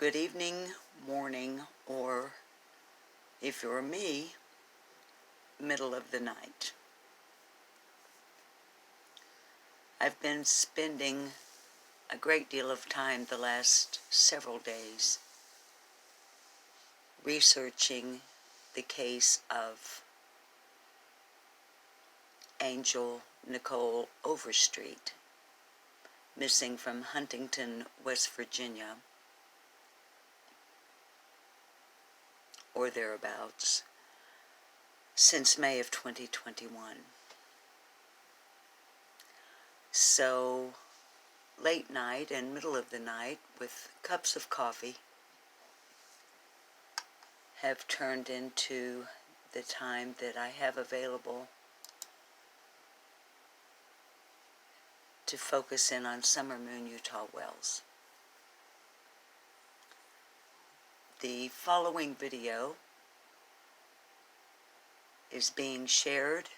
good evening, morning, or, if you're me, middle of the night. I've been spending a great deal of time the last several days researching the case of Angel Nicole Overstreet, missing from Huntington, West Virginia, or thereabouts, since May of 2021. So, late night and middle of the night, with cups of coffee, have turned into the time that I have available to focus in on Summer Moon Utah wells. The following video is being shared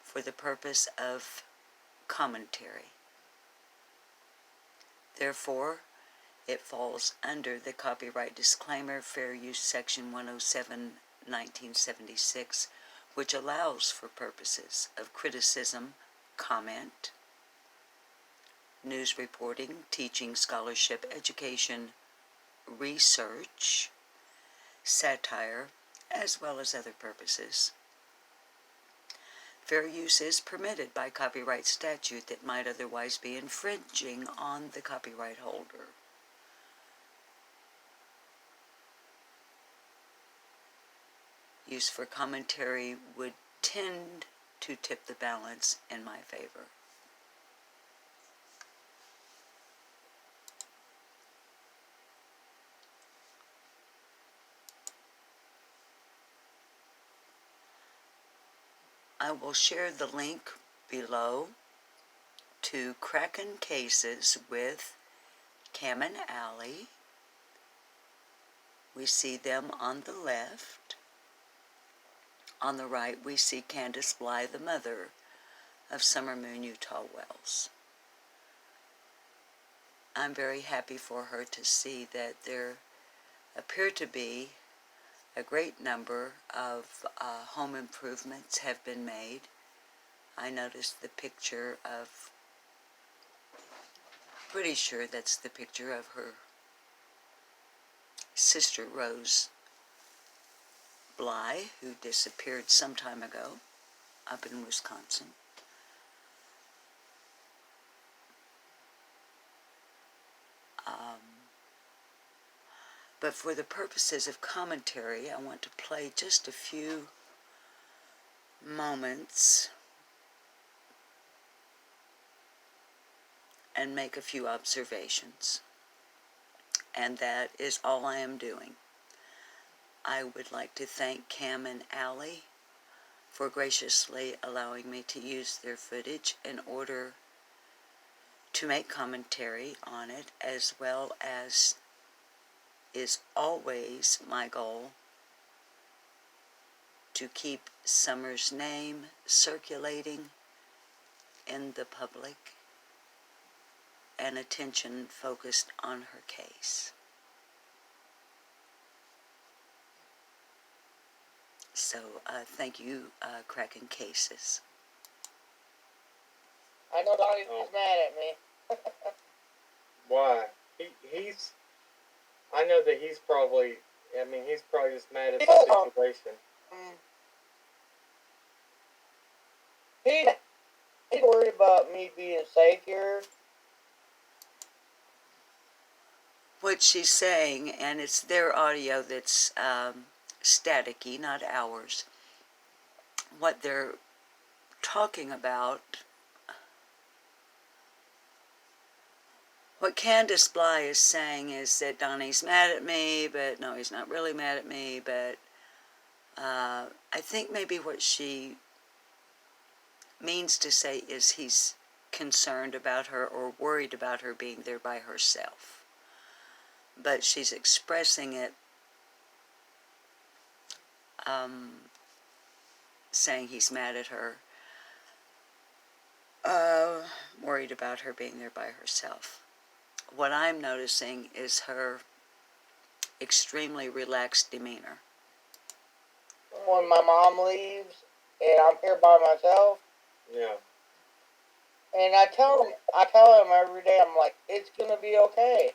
for the purpose of commentary. Therefore, it falls under the copyright disclaimer, Fair Use Section 107, 1976, which allows for purposes of criticism, comment, news reporting, teaching, scholarship, education, research, satire, as well as other purposes. Fair use is permitted by copyright statute that might otherwise be infringing on the copyright holder. Use for commentary would tend to tip the balance in my favor. I will share the link below to Crackin'Cases with Cam and Alli. We see them on the left. On the right, we see Candus Bly, the mother of Summer Moon Utah wells. I'm very happy for her to see that there appear to be a great number of home improvements have been made. I noticed the picture of, pretty sure that's the picture of her sister Rose Bly, who disappeared some time ago up in Wisconsin. But for the purposes of commentary, I want to play just a few moments and make a few observations. And that is all I am doing. I would like to thank Cam and Alli for graciously allowing me to use their footage in order to make commentary on it, as well as is always my goal to keep Summer's name circulating in the public and attention focused on her case. So, thank you, Crackin'Cases. I know Donnie's mad at me. Why? He's... I know that he's probably just mad at the situation. He's worried about me being safe here. What she's saying, and it's their audio that's staticky, not ours. What they're talking about, what Candus Bly is saying is that Donnie's mad at me, but no, he's not really mad at me, but I think maybe what she means to say is he's concerned about her or worried about her being there by herself. But she's expressing it, saying he's mad at her, worried about her being there by herself. What I'm noticing is her extremely relaxed demeanor. When my mom leaves and I'm here by myself, Yeah. and I tell him every day, I'm like, it's gonna be okay.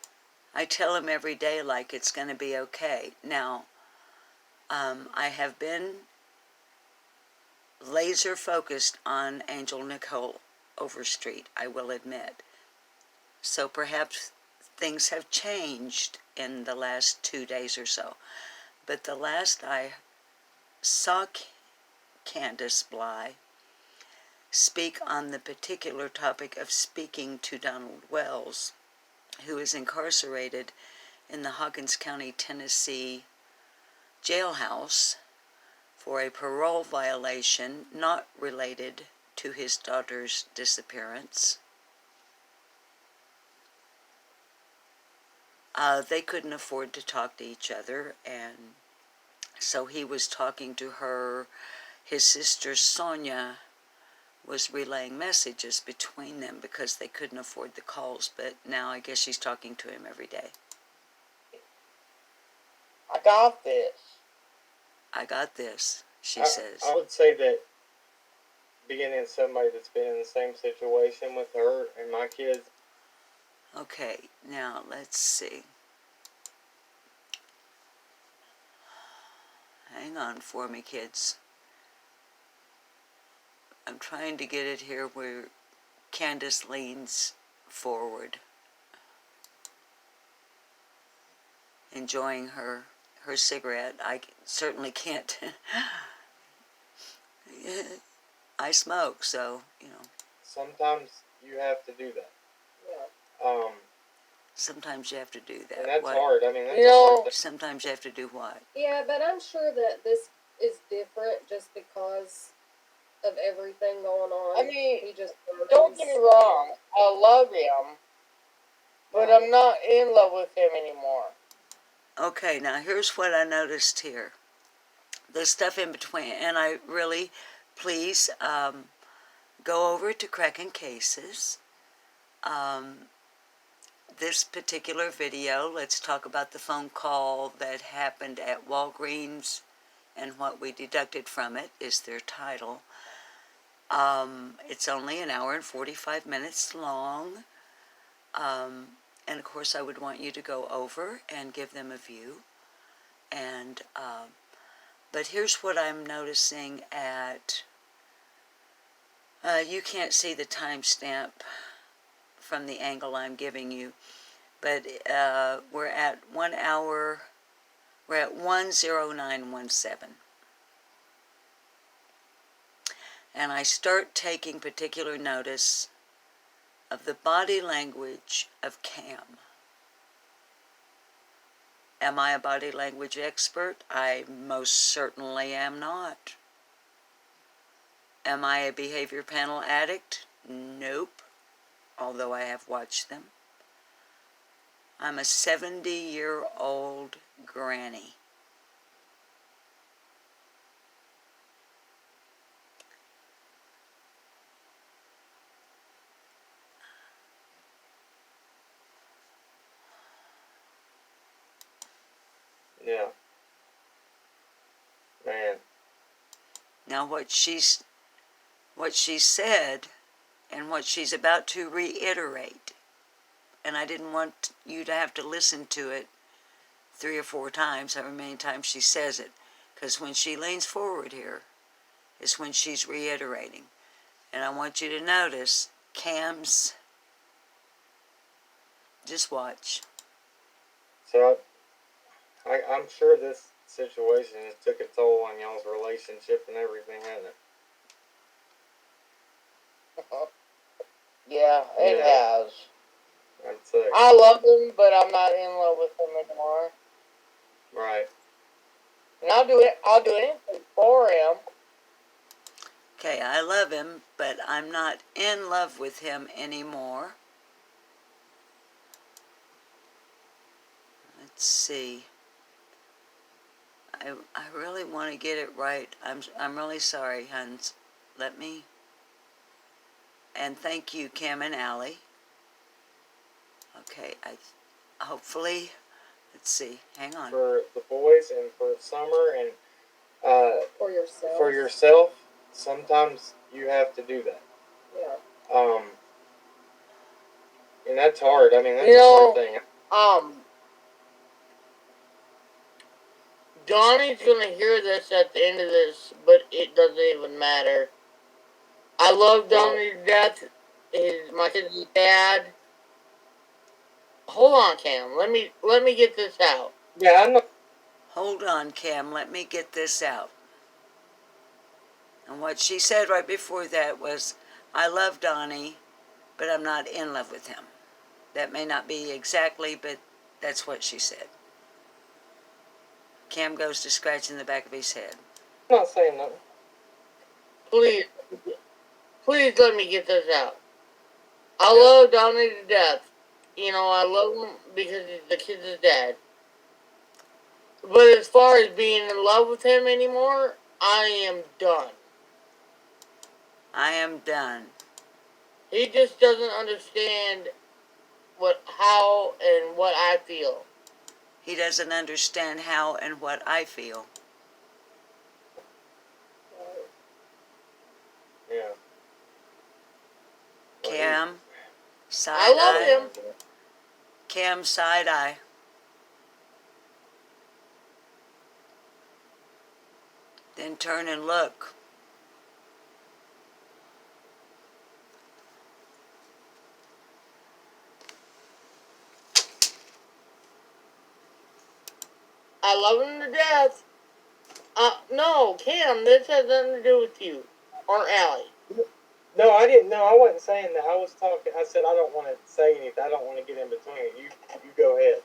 I tell him every day like it's going to be okay. Now, I have been laser focused on Angel Nicole Overstreet, I will admit. So perhaps things have changed in the last 2 days or so. But the last I saw Candus Bly speak on the particular topic of speaking to Donald Wells, who is incarcerated in the Hawkins County, Tennessee jailhouse for a parole violation not related to his daughter's disappearance. They couldn't afford to talk to each other, and so he was talking to her. His sister Sonia was relaying messages between them because they couldn't afford the calls, but now I guess she's talking to him every day. I got this. I got this, she says. I would say that being in somebody that's been in the same situation with her and my kids. Okay, now let's see. Hang on for me, kids. I'm trying to get it here where Candus leans forward, enjoying her cigarette. I certainly can't. I smoke, so, you know. Sometimes you have to do that. Yeah. Sometimes you have to do that. And that's What? hard. I mean, that's You know, hard. Sometimes you have to do what? Yeah, but I'm sure that this is different just because of everything going on. I mean, he just don't get me wrong. I love him, but I'm not in love with him anymore. Okay, now here's what I noticed here. The stuff in between, and I really, please, go over to Crackin'Cases. This particular video, let's talk about the phone call that happened at Walgreens and what we deducted from it is their title. It's only an hour and 45 minutes long. And of course I would want you to go over and give them a view. And, but here's what I'm noticing at, you can't see the timestamp from the angle I'm giving you, but we're at 1 hour, we're at 1:09:17. And I start taking particular notice of the body language of Cam. Am I a body language expert? I most certainly am not. Am I a behavior panel addict? Nope, although I have watched them. I'm a 70-year-old granny. Yeah. Man. Now what she said and what she's about to reiterate, and I didn't want you to have to listen to it 3 or 4 times, however many times she says it, because when she leans forward here is when she's reiterating. And I want you to notice Cam's, just watch. So I'm sure this situation has took a toll on y'all's relationship and everything, hasn't it? Yeah, it has. I'd say. I love him, but I'm not in love with him anymore. Right. And I'll do anything for him. Okay, I love him, but I'm not in love with him anymore. Let's see. I really want to get it right. I'm really sorry, Hans. Let me. And thank you, Cam and Alli. Okay, hopefully Let's see. Hang on. for the boys and for summer and For yourself. for yourself, sometimes you have to do that. Yeah. And that's hard. I mean, that's You a know, hard thing. Donnie's gonna hear this at the end of this, but it doesn't even matter. I love Donnie to death. My kid's dad. Hold on, Cam. Let me get this out. Yeah, I'm not. Hold on, Cam. Let me get this out. And what she said right before that was, I love Donnie, but I'm not in love with him. That may not be exactly, but that's what she said. Cam goes to scratching the back of his head. I'm not saying nothing. Please let me get this out. I love Donnie to death. You know, I love him because the kid's dad. But as far as being in love with him anymore, I am done. I am done. He just doesn't understand how and what I feel. He doesn't understand how and what I feel. Yeah. Cam, side I love eye. him. Cam, side eye. Then turn and look. I love him to death. No, Cam, this has nothing to do with you. Or Allie. No, I didn't. No, I wasn't saying that. I was talking. I said I don't want to say anything. I don't want to get in between it. You go ahead.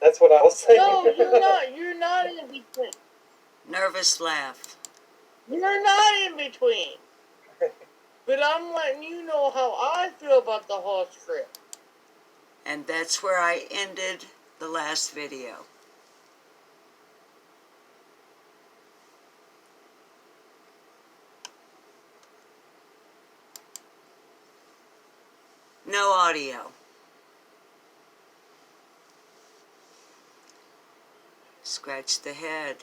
That's what I was saying. No, you're not. You're not in between. Nervous laugh. You're not in between. But I'm letting you know how I feel about the whole script. And that's where I ended the last video. No audio. Scratch the head.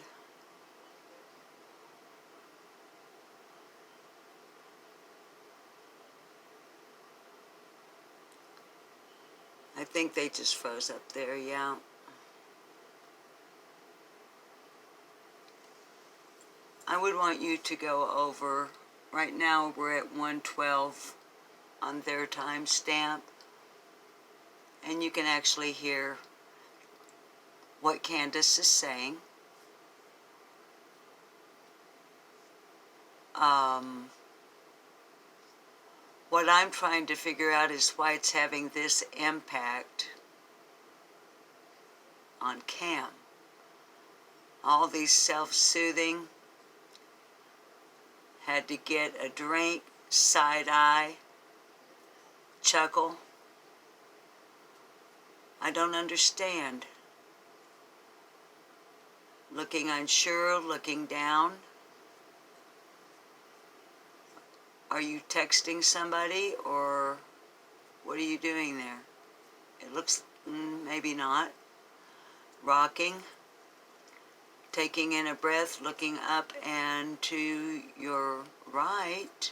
I think they just froze up there, yeah. I would want you to go over, right now we're at 1:12 on their timestamp, and you can actually hear what Candus is saying. What I'm trying to figure out is why it's having this impact on Cam. All these self-soothing, had to get a drink, side eye, chuckle. I don't understand. Looking unsure, looking down. Are you texting somebody, or what are you doing there? It looks, maybe not. Rocking. Taking in a breath, looking up and to your right.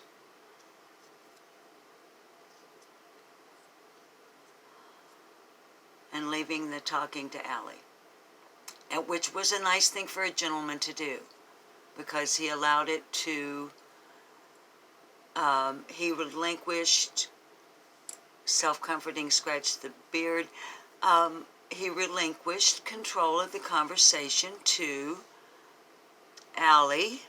And leaving the talking to Alli. Which was a nice thing for a gentleman to do, because he allowed it to, he relinquished, self-comforting, scratched the beard, he relinquished control of the conversation to Alli.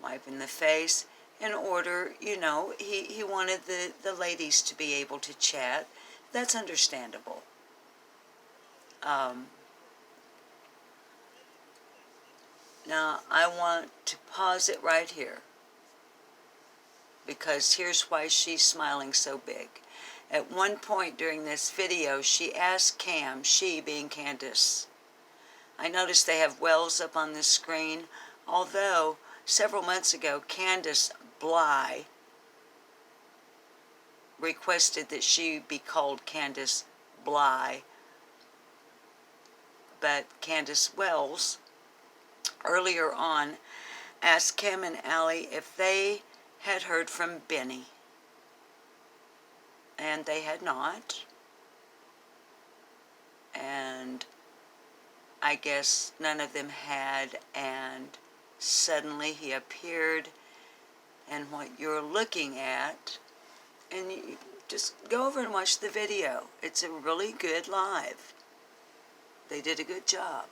Wiping the face in order, you know, he wanted the ladies to be able to chat. That's understandable. Now, I want to pause it right here, because here's why she's smiling so big. At one point during this video, she asked Cam, she being Candus. I noticed they have Wells up on the screen, although several months ago, Candus Bly, requested that she be called Candus Bly, but Candus Wells earlier on asked Cam and Alli if they had heard from Benny, and they had not. And I guess none of them had, and suddenly he appeared, and what you're looking at, and you just go over and watch the video. It's a really good live. They did a good job.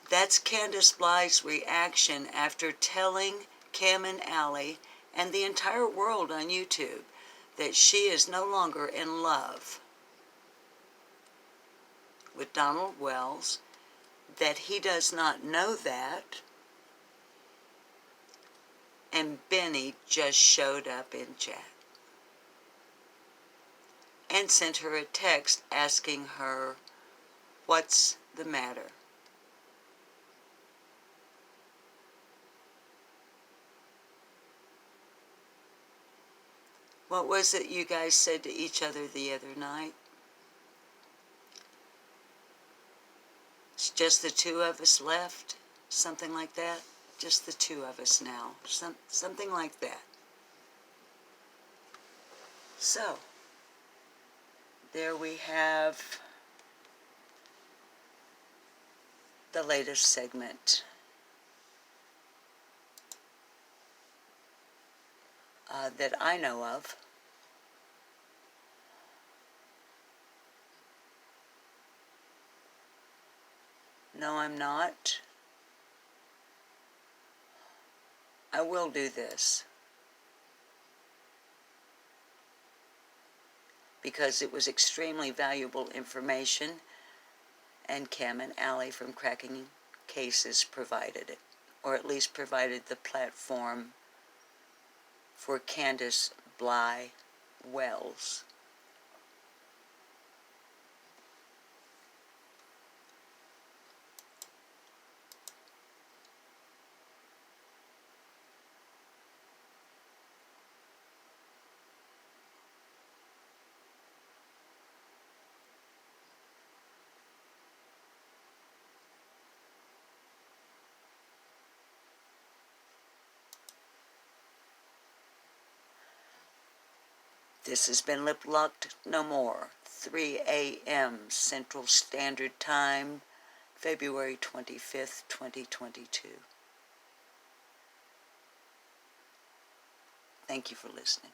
That's Candus Bly's reaction after telling Cam and Alli and the entire world on YouTube that she is no longer in love with Donald Wells, that he does not know that, and Benny just showed up in chat and sent her a text asking her, "What's the matter?" What was it you guys said to each other the other night? It's just the two of us left? Something like that? Just the two of us now. Something like that. So, there we have the latest segment. That I know of. No, I'm not. I will do this, because it was extremely valuable information, and Cam and Alli from Crackin'Cases provided it, or at least provided the platform for Candus Bly-Wells. This has been Lip Locked No More, 3 a.m. Central Standard Time, February 25th, 2022. Thank you for listening.